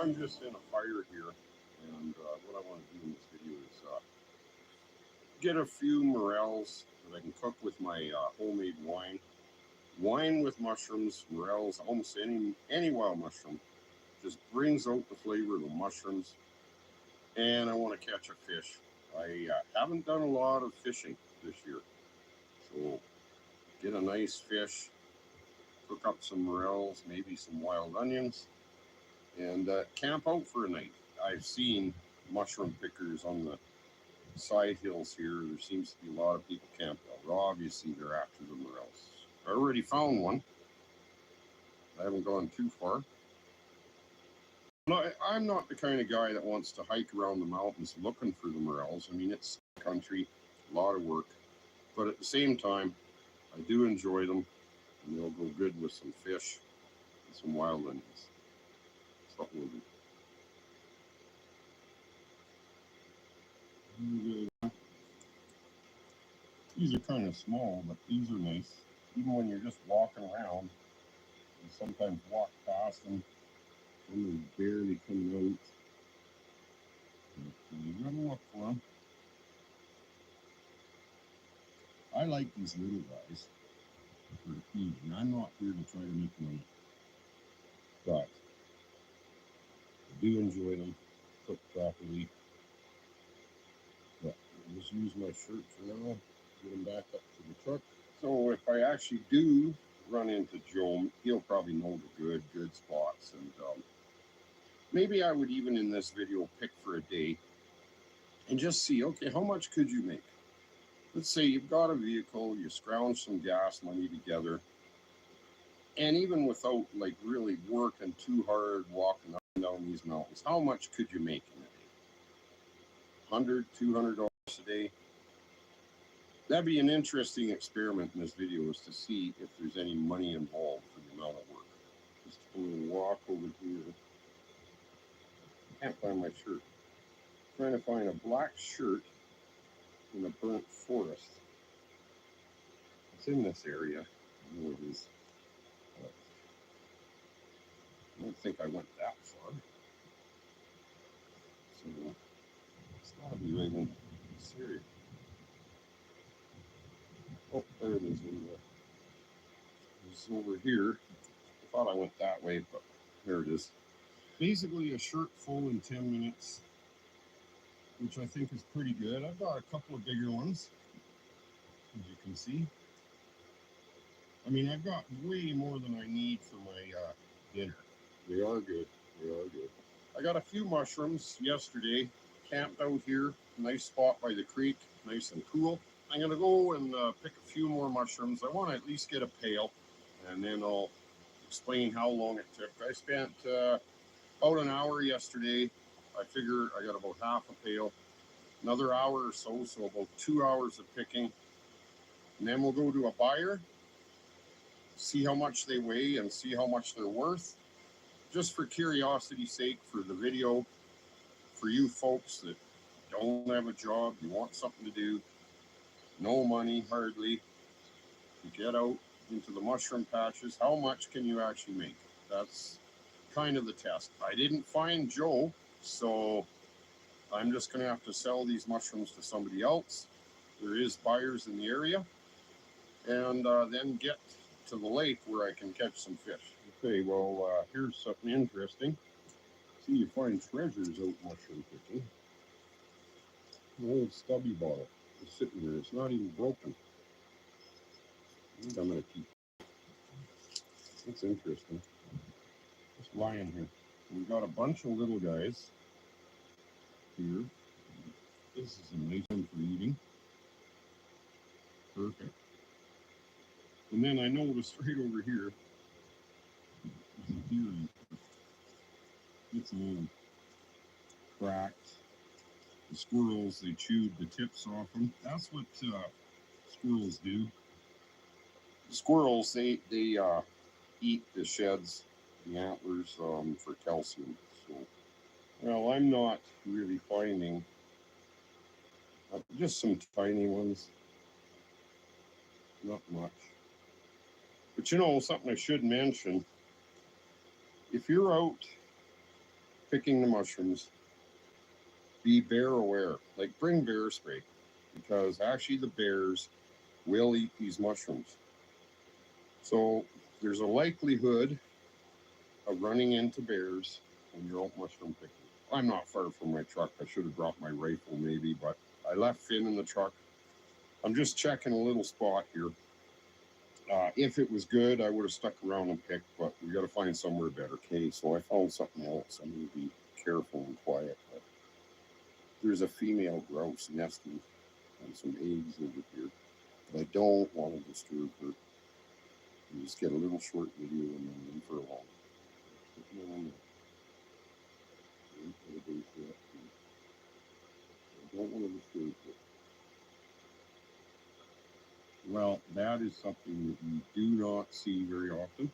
So I'm just in a fire here, and what I want to do in this video is get a few morels that I can cook with my homemade wine. Wine with mushrooms, morels, almost any wild mushroom, just brings out the flavor of the mushrooms. And I want to catch a fish. I haven't done a lot of fishing this year, so get a nice fish, cook up some morels, maybe some wild onions, and camp out for a night. I've seen mushroom pickers on the side hills here. There seems to be a lot of people camped out. Obviously, they're after the morels. I already found one. I haven't gone too far. No, I'm not the kind of guy that wants to hike around the mountains looking for the morels. I mean, it's country, a lot of work. But at the same time, I do enjoy them, and they'll go good with some fish and some wild onions. That's what we'll do. These are kind of small, but these are nice. Even when you're just walking around, you sometimes walk past them when they're barely coming out. You gotta look for them. I like these little guys for feeding. I'm not here to try to make money, but I do enjoy them cooked properly. But I'll just use my shirt for now, get them back up to the truck. So if I actually do run into Joe, he'll probably know the good spots, and maybe I would even in this video pick for a day and just see, okay, how much could you make? Let's say you've got a vehicle, you scrounge some gas money together, and even without like really working too hard, walking up and down these mountains, how much could you make in a day? $100, $200 a day? That'd be an interesting experiment in this video, is to see if there's any money involved for the amount of work. Just a little walk over here. Can't find my shirt. Trying to find a black shirt in a burnt forest. It's in this area. I know it is. I don't think I went that far. So it's gotta be right in this area. Oh, there it is. It's over here. I thought I went that way, but there it is. Basically a shirt full in 10 minutes, which I think is pretty good. I've got a couple of bigger ones, as you can see. I mean, I've got way more than I need for my dinner. They are good. They are good. I got a few mushrooms yesterday, camped out here, nice spot by the creek, nice and cool. I'm going to go and pick a few more mushrooms. I want to at least get a pail, and then I'll explain how long it took. I spent about an hour yesterday. I figure I got about half a pail. Another hour or so, so about 2 hours of picking. And then we'll go to a buyer, see how much they weigh and see how much they're worth. Just for curiosity's sake, for the video, for you folks that don't have a job, you want something to do, no money hardly, you get out into the mushroom patches, how much can you actually make? That's kind of the test. I didn't find Joe, so I'm just going to have to sell these mushrooms to somebody else. There is buyers in the area, and then get to the lake where I can catch some fish. Okay, well, here's something interesting. See, you find treasures out mushroom picking. An old stubby bottle is sitting there. It's not even broken. I think I'm going to keep it. That's interesting. Just lying here. We've got a bunch of little guys here. This is a nice one for eating. Perfect. And then I noticed right over here, there's a deer. It's a little cracked. The squirrels, they chewed the tips off them. That's what squirrels do. The squirrels, they eat the sheds, the antlers, for calcium. So, well, I'm not really finding just some tiny ones. Not much. But you know, something I should mention, if you're out picking the mushrooms, be bear aware. Like bring bear spray, because actually the bears will eat these mushrooms. So there's a likelihood of running into bears when you're out mushroom picking. I'm not far from my truck. I should have brought my rifle maybe, but I left Finn in the truck. I'm just checking a little spot here. If it was good, I would have stuck around and picked, but we got to find somewhere better. Okay, so I found something else. I'm going to be careful and quiet. But there's a female grouse nesting on some eggs over here. But I don't want to disturb her. You just get a little short video and then leave her alone. I don't want to disturb her. Well, that is something that you do not see very often.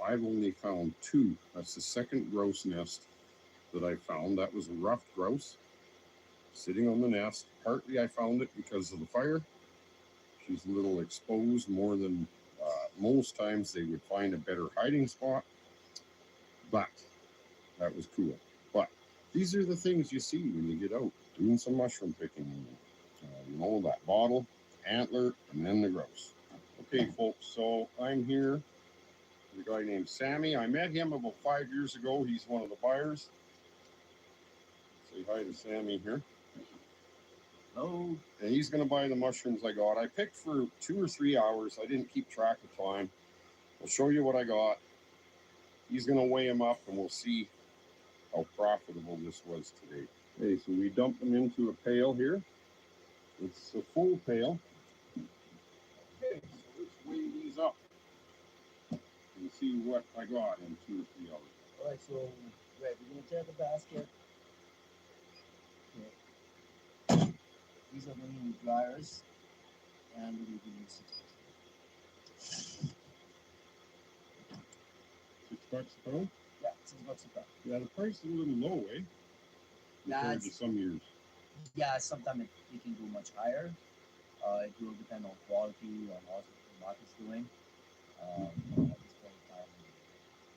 I've only found 2. That's the second grouse nest that I found. That was a ruffed grouse sitting on the nest. Partly I found it because of the fire. She's a little exposed more than most times they would find a better hiding spot. But that was cool. But these are the things you see when you get out doing some mushroom picking. You know, that bottle, antler, and then the grouse. Okay, folks, so I'm here with a guy named Sammy. I met him about 5 years ago. He's one of the buyers. Say hi to Sammy here. Hello. And he's going to buy the mushrooms I got. I picked for 2 or 3 hours. I didn't keep track of time. I'll show you what I got. He's going to weigh them up, and we'll see how profitable this was today. Okay, so we dumped them into a pail here. It's a full pail. Okay, so let's weigh these up and see what I got in 2 or 3 hours. All right, so we're going to tear the basket. Okay. These are going in dryers, and we're going to give you $6 a pound? Yeah, $6 a pound. Yeah, the price is a little low, eh? Compared to some years. Yeah, sometimes it can go much higher. It will depend on quality, on what the market's doing. At this point in time,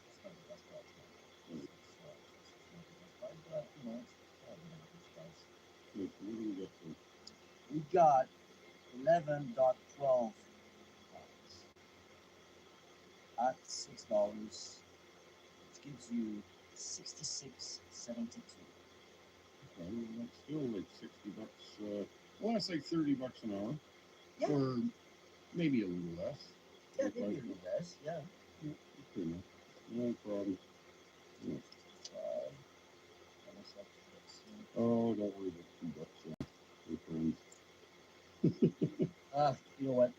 it's not the best price. It's not the best price, but you know, it's probably not the best price. Okay, so what do we get for? We got 11.12 pounds at $6, which gives you 66.72. Okay, well, that's still like $60. Well, that's like $30 an hour. Yeah. Or maybe a little less. Yeah, maybe a little less. Yeah. Okay, no problem. Yeah. Oh, don't worry about $2. We're friends. You know what?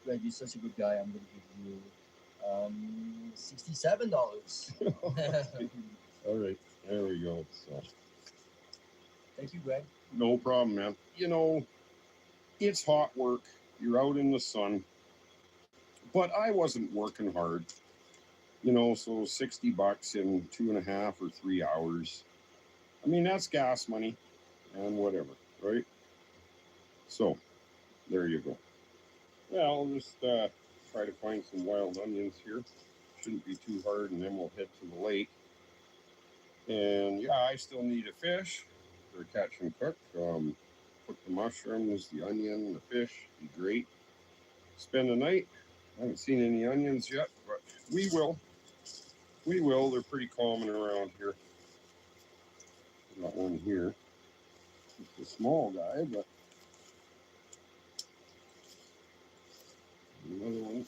Greg, you're such a good guy. I'm going to give you $67. All right, there we go. So, thank you, Greg. no problem, man. You know, it's hot work. You're out in the sun. But I wasn't working hard. You know, so $60 in 2.5 or 3 hours. I mean, that's gas money and whatever, right? So, there you go. Well, I'll just try to find some wild onions here. Shouldn't be too hard, and then we'll head to the lake. And yeah, I still need a fish for catch and cook. Put the mushrooms, the onion, the fish, be great. Spend the night. I haven't seen any onions yet, but we will. We will. They're pretty common around here. Got one here. Just a small guy, but another one.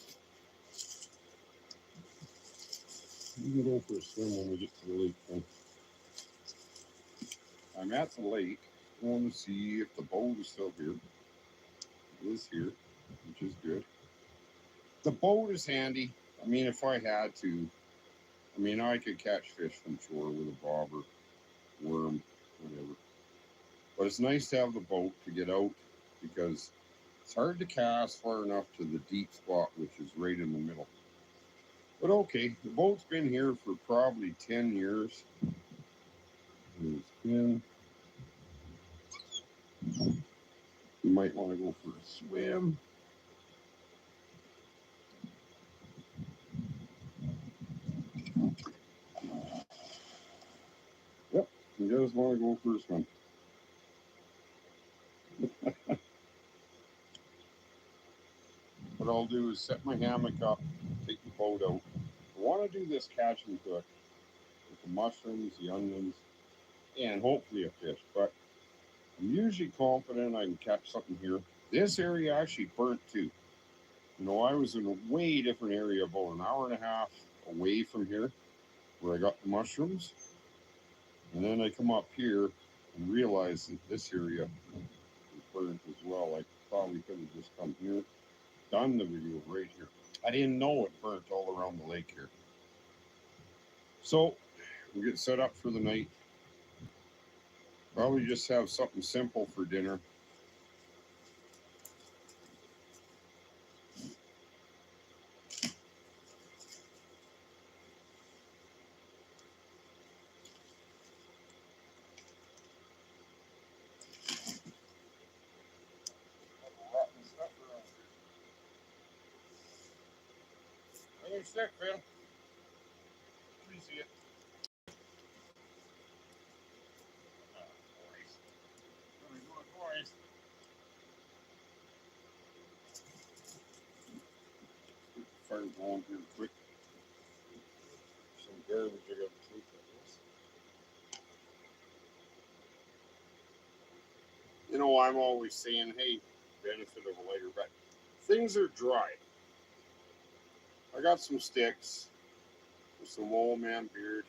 We can go for a swim when we get to the lake then. I'm at the lake. I want to see if the boat is still here. It is here, which is good. The boat is handy. I mean, if I had to, I mean, I could catch fish from shore with a bobber, worm, whatever. But it's nice to have the boat to get out because it's hard to cast far enough to the deep spot, which is right in the middle. But okay, the boat's been here for probably 10 years. It's been. You might want to go for a swim. just want to go for a swim. What I'll do is set my hammock up, take the boat out. I want to do this catch and cook with the mushrooms, the onions, and hopefully a fish. But I'm usually confident I can catch something here. This area actually burnt too. You know, I was in a way different area, about an hour and a half away from here, where I got the mushrooms. And then I come up here and realize that this area is burnt as well. I probably could have just come here, done the video right here. I didn't know it burnt all around the lake here. So we get set up for the night. Probably just have something simple for dinner. Another stick, Phil. You see it. Boys. Fire going here quick. Some garbage I got to take at this. You know, I'm always saying, hey, benefit of a later, but things are dry. I got some sticks with some old man beard.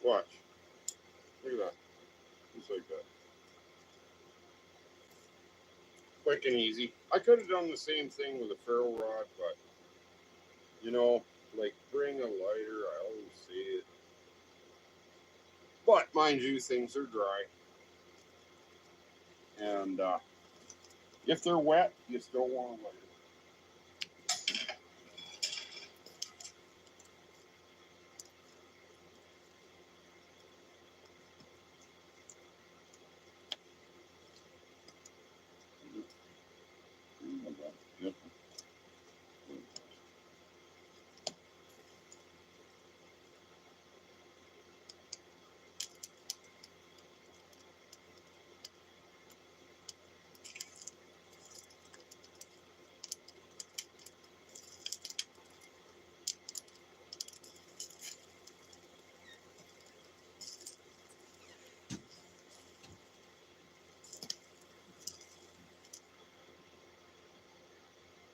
Watch. Look at that. Just like that. Quick and easy. I could have done the same thing with a ferro rod, but, you know, like bring a lighter. I always say it. But, mind you, things are dry. And if they're wet, you still want a lighter. Yep.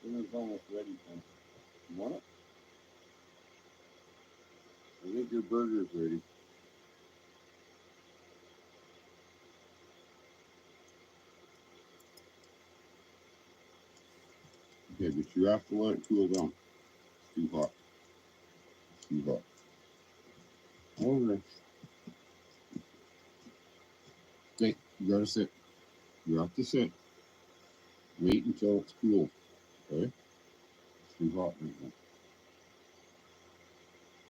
Dinner's almost ready, then. You want it? I think your burger's ready. Okay, but you have to let it cool down. It's too hot. It's too hot. Okay. Okay, you gotta sit. You have to sit. Wait until it's cool. Okay? It's too hot right now.